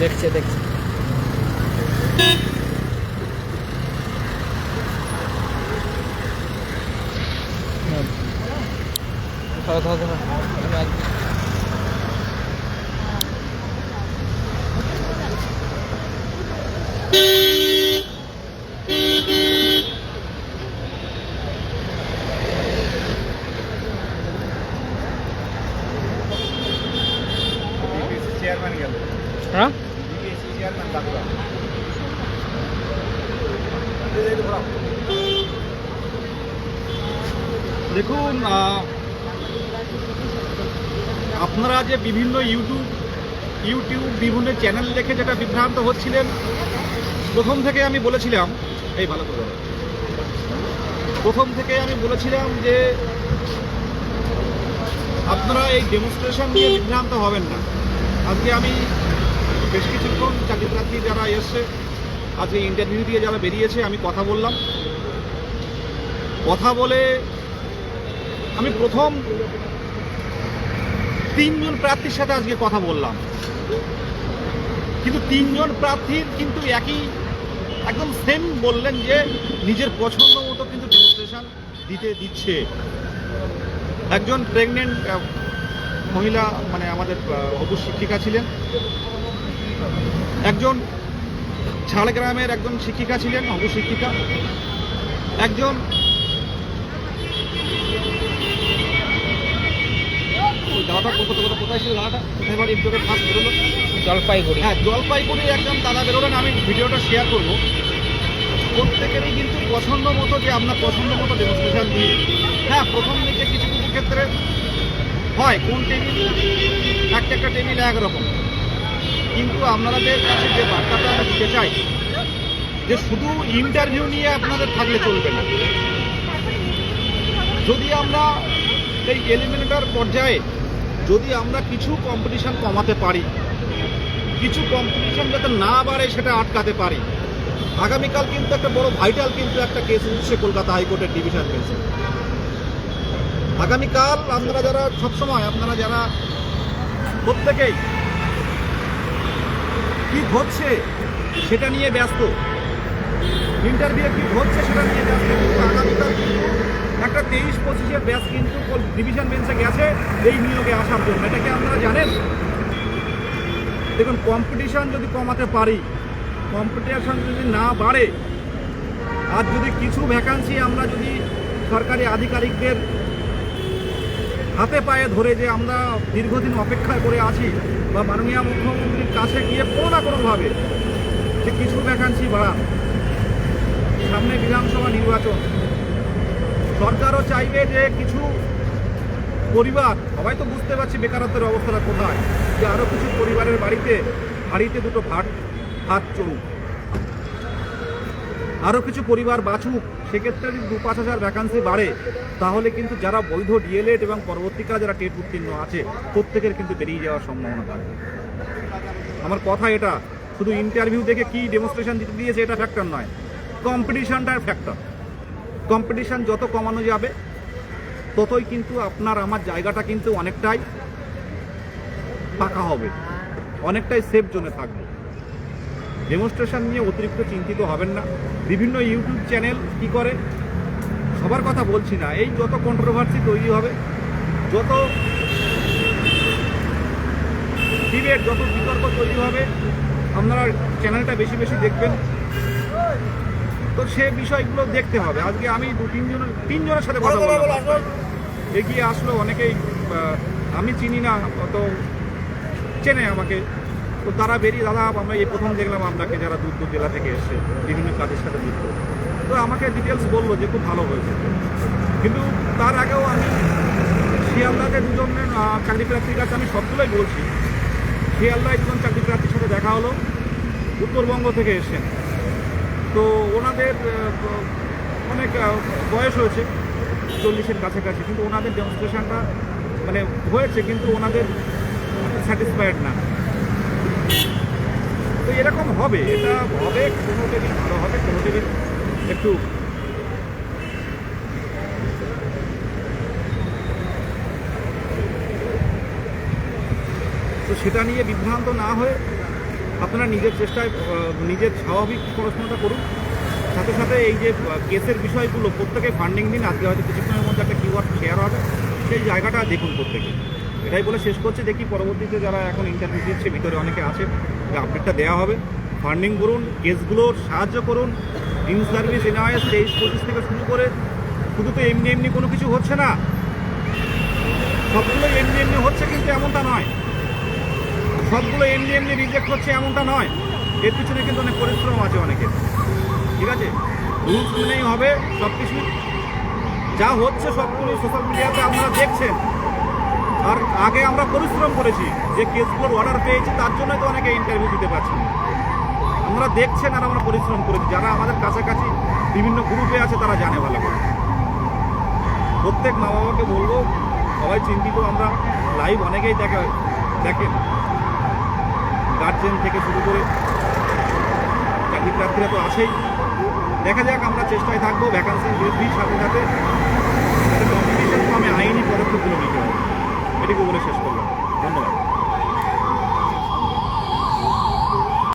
দেখছে দেখছে ধরো ধরো ধরো চেয়ারম্যান গেল। হ্যাঁ চেয়ারম্যান ডাকলো। দেখুন, আপনারা যে বিভিন্ন ইউটিউব বিভিন্ন চ্যানেল দেখে যেটা বিভ্রান্ত হচ্ছিলেন, প্রথম থেকে আমি বলেছিলাম যে আপনারা এই ডেমনস্ট্রেশন নিয়ে বিভ্রান্ত হবেন না। আজকে আমি বেশ কিছুক্ষণ চাকরিপ্রার্থী যারা এসছে, আজকে ইন্টারভিউ দিয়ে যারা বেরিয়েছে, আমি কথা বলে আমি প্রথম 3 জন প্রার্থীর সাথে আজকে কথা বললাম, কিন্তু 3 জন প্রার্থীর কিন্তু একদম সেম বললেন যে নিজের পছন্দ মতো কিন্তু ডেমনস্ট্রেশন দিচ্ছে। একজন প্রেগনেন্ট মহিলা, মানে আমাদের হবু শিক্ষিকা ছিলেন, একজন ঝাড়গ্রামের একজন শিক্ষিকা ছিলেন, হবু শিক্ষিকা, একজন দাদা কোথায় ছিল, দাদাটা কোথায় বাড়ি ফার্স্ট বেরোলো? জলপাইগুড়ি। হ্যাঁ, জলপাইগুড়ি একজন দাদা বেরোলেন, আমি ভিডিওটা শেয়ার করব। প্রত্যেকেরই কিন্তু পছন্দ মতো, যে আপনার পছন্দ মতো ডেমনস্ট্রেশন দিয়ে, হ্যাঁ প্রথম দিকে কিছু কিছু ক্ষেত্রে হয় কোন টেবিল, একটা টেবিল একরকম, কিন্তু আপনাদের কাছে যে বার্তাটা আমরা দিতে চাই যে শুধু ইন্টারভিউ নিয়ে আপনাদের থাকলে চলবে না। যদি আমরা এই এলিমিনেটর পর্যায়ে যদি আমরা কিছু কম্পিটিশন কমাতে পারি, কিছু কম্পিটিশন যাতে না বাড়ে সেটা আটকাতে পারি। আগামীকাল কিন্তু একটা বড় ভাইটাল কিন্তু একটা কেস উঠছে কলকাতা হাইকোর্টের ডিভিশন বেঞ্চে। আগামীকাল আপনারা যারা সবসময় যারা প্রত্যেকেই কি ঘটছে সেটা নিয়ে ব্যস্ত, ইন্টারভিউ কি ঘটছে সেটা নিয়ে ব্যস্ত, কিন্তু আগামীকাল কিন্তু একটা 23-25-এর ব্যাচ কিন্তু ডিভিশন বেঞ্চে গেছে এই নিয়োগে আসার জন্য। এটাকে আপনারা জানেন। দেখুন, কম্পিটিশন যদি কমাতে পারি, কম্পিটিশন যদি না বাড়ে, আর যদি কিছু ভ্যাকান্সি আমরা যদি সরকারি আধিকারিকদের হাতে পায়ে ধরে, যে আমরা দীর্ঘদিন অপেক্ষা করে আছি, বা মাননীয় মুখ্যমন্ত্রীর কাছে গিয়ে কোনো না কোনোভাবে যে কিছু ভ্যাকান্সি বাড়ান। সামনে বিধানসভা নির্বাচন, সরকারও চাইবে যে কিছু পরিবার, সবাই তো বুঝতে পারছি বেকারত্বের অবস্থাটা কোথায়, যে আরও কিছু পরিবারের হাড়িতে দুটো ভাত চলুক, আরও কিছু পরিবার বাঁচুক। সেক্ষেত্রে যদি 2-5 হাজার ভ্যাকান্সি বাড়ে, তাহলে কিন্তু যারা বৈধ ডিএলএড এবং পরবর্তীকালে যারা টেট উত্তীর্ণ আছে, প্রত্যেকের কিন্তু বেরিয়ে যাওয়ার সম্ভাবনা থাকবে। আমার কথা এটা, শুধু ইন্টারভিউ দেখে কি ডেমনস্ট্রেশন দিতে দিয়েছে এটা ফ্যাক্টর নয়, কম্পিটিশনটার ফ্যাক্টর। কম্পিটিশন যত কমানো যাবে, ততই কিন্তু আপনার আমার জায়গাটা কিন্তু অনেকটাই ফাঁকা হবে, অনেকটাই সেফ জোনে থাকবে। ডেমনস্ট্রেশন নিয়ে অতিরিক্ত চিন্তিত হবেন না। বিভিন্ন ইউটিউব চ্যানেল কি করে, সবার কথা বলছি না, এই যত কন্ট্রোভার্সি তৈরি হবে, যত ডিবেট, যত বিতর্ক তৈরি হবে, আপনারা চ্যানেলটা বেশি বেশি দেখবেন। তো সে বিষয়গুলো দেখতে হবে। আজকে আমি 2-3 জনের সাথে কথা বললাম, এগিয়ে আসলো অনেকেই, আমি চিনি না, তো চেনে আমাকে, তো তারা বেরিয়ে, দাদা আমরা এই প্রথম দেখলাম আপনাকে, যারা দূর দূর জেলা থেকে এসছে বিভিন্ন কাজের সাথে যুক্ত, তো আমাকে ডিটেলস বললো যে খুব ভালো হয়েছে। কিন্তু তার আগেও আমি শিয়ালদাতে 2 জনের চাকরি প্রার্থীর কাছে আমি সবগুলোই বলছি। শিয়ালদায় 2 জন চাকরি প্রার্থীর সাথে দেখা হলো, উত্তরবঙ্গ থেকে এসেছেন। তো ওনাদের অনেক বয়স হয়েছে, 40-এর কাছাকাছি, কিন্তু ওনাদের ডেমনস্ট্রেশনটা হয়েছে, কিন্তু ওনাদের স্যাটিসফাইড না। তো এরকম হবে, এটা হবে, কোনো টেবিল ভালো হবে, কোনো টেবিল একটু তো সেটা নিয়ে বিভ্রান্ত না হয়ে আপনারা নিজের চেষ্টায় নিজের স্বাভাবিক পড়াশোনাটা করুন, সাথে সাথে এই যে কেসের বিষয়গুলো প্রত্যেকে ফান্ডিং দিন। আজকে হয়তো কিছুক্ষণের মধ্যে একটা কিউআর শেয়ার হবে, সেই জায়গাটা দেখুন প্রত্যেকে। এটাই বলে শেষ করছে। দেখি পরবর্তীতে যারা এখন ইন্টারভিউ দিচ্ছে, ভিতরে অনেকে আছে, আপডেটটা দেওয়া হবে। ফান্ডিং করুন, কেসগুলোর সাহায্য করুন। ইন সার্ভিস এনআইএস 23-25 থেকে শুরু করে শুধু তো এমনি এমনি কোনো কিছু হচ্ছে না, সবগুলো এমনি এমনি হচ্ছে কিন্তু এমনটা নয়, সবগুলো এমনি এমনি রিজেক্ট হচ্ছে এমনটা নয়। এর পিছনে কিন্তু অনেক পরিশ্রম আছে অনেকের, ঠিক আছে? রুলস মেনেই হবে সব কিছু। যা হচ্ছে সবগুলো সোশ্যাল মিডিয়াতে আপনারা দেখছেন। আর আগে আমরা পরিশ্রম করেছি, যে কেসগুলোর অর্ডার পেয়েছি তার জন্যই তো অনেকে ইন্টারভিউ দিতে পারছেন। আমরা দেখছেন আর আমরা পরিশ্রম করেছি। যারা আমাদের কাছাকাছি বিভিন্ন গ্রুপে আছে তারা জানে ভালো করে। প্রত্যেক মা বাবাকে বলবো, সবাই চিন্তিত। আমরা লাইভ অনেকেই দেখেন, গার্জেন থেকে শুরু করে চাকরি প্রার্থীরা তো আছেই। দেখা যাক, আমরা চেষ্টায় থাকবো ভ্যাকান্সি বৃদ্ধির সাথে সাথে কম্পিটিশন ফর্মে আইনি পদক্ষেপগুলো নিতে হবে। এটুকু বলে শেষ করলাম। ধন্যবাদ।